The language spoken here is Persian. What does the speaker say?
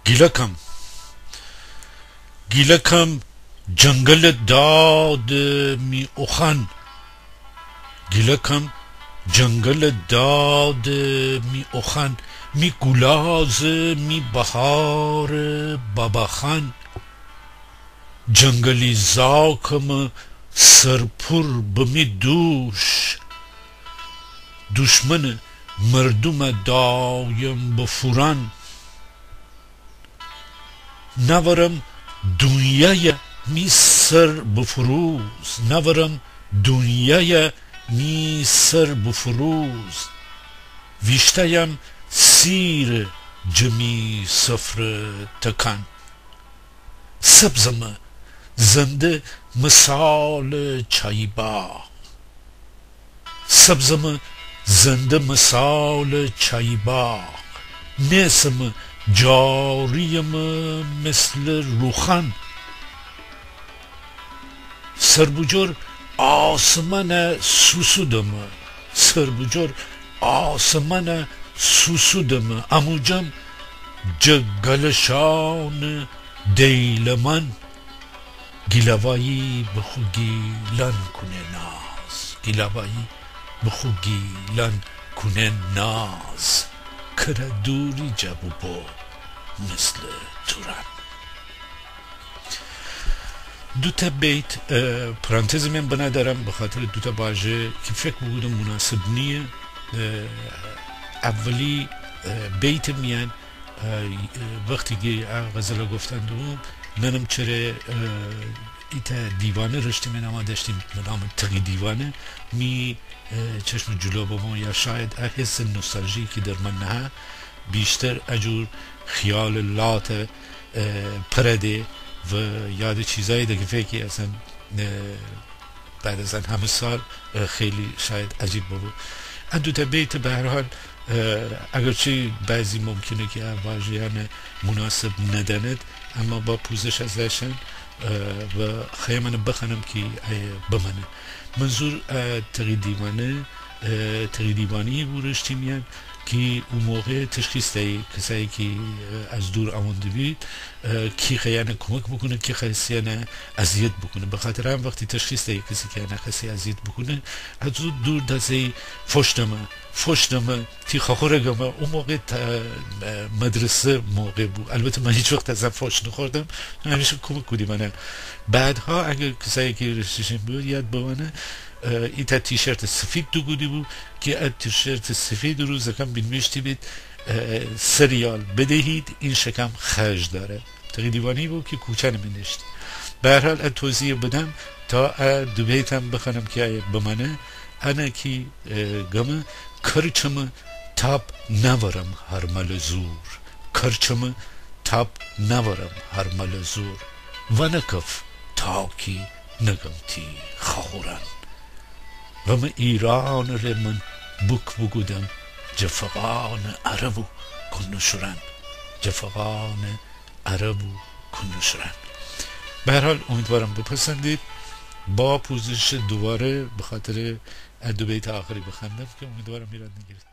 گیلکم گیلکم جنگل داد می اخن گیلکم جنگل داد می اخن می گلاز می بهار بابخن جنگلی زاکم سرپر بمی دوش دشمن مردم دایم بفورن نورم دنیای می سر بفروز نورم دنیای می سر بفروز ویشتیم سیر جمی سفر تکن سبزم زنده مثال چای باغ سبزم زنده مثال چای باغ نیسم جاریم مثل روخن سربجر آسمان سوسودم سربجر آسمان سوسودم اموجم جگلشان دیلمن گیلوایی بخو گیلن کنه ناز گیلوایی بخو گیلن کنه ناز کره دوری جبو با مثل تورن دوتا بیت پرانتز من بندارم به خاطر دوتا واژه که فکر بودم مناسب نیه اولی بیت میان وقتی که غزل گفتن دوم منم چرا ایتا دیوانه رشتی من اما داشتیم نام تقی دیوانه می چشم جلو بابا یا شاید حس نوستالژی که در من نه بیشتر اجور خیال لات پرده و یاد چیزایی دیگه فکری اصلا بعد از همه سال خیلی شاید عجیب بود این دوتا بیت به هر حال اگرچه بعضی ممکنه که واژگان مناسب نداند اما با پوزش ازشن و خیلی من بخونم که بمانه منظور تقی دیوانی بورشتی میان که اون موقع تشخیص دهی کسایی که از دور آمونده بید کی خیانه کمک بکنه کی خیانه اذیت بکنه به خاطر هم وقتی تشخیص دهی کسی که کسی اذیت بکنه از دور دسته فشتمه تی خورگم اون موقع مدرسه موقع بود البته من هیچ وقت ازم فش نخوردم همیشه کمک کردی منه بعدها اگر کسایی که رشتشون بود یاد بمانه ایتا تیشرت سفید دو گودی بود که از تیشرت سفید رو زکم بینمیشتی بید سریال بدهید این شکم خرج داره تقی دیوانی بود که کوچه نمینشتی به هر حال توضیح بدم تا دو بیتم بخونم که بمانه انا که گمه کرچم تاب نورم هر مل زور کرچم تاب نورم هر مل زور و نکف تاکی نگم تی خورن و من ایران رو من بک بگودم جفقان عربو کنشورن جفقان عربو کنشورن به هر حال امیدوارم بپسندید با پوزش دوباره به خاطر دو بیت آخری بخندم که امیدوارم ایراد نگیرید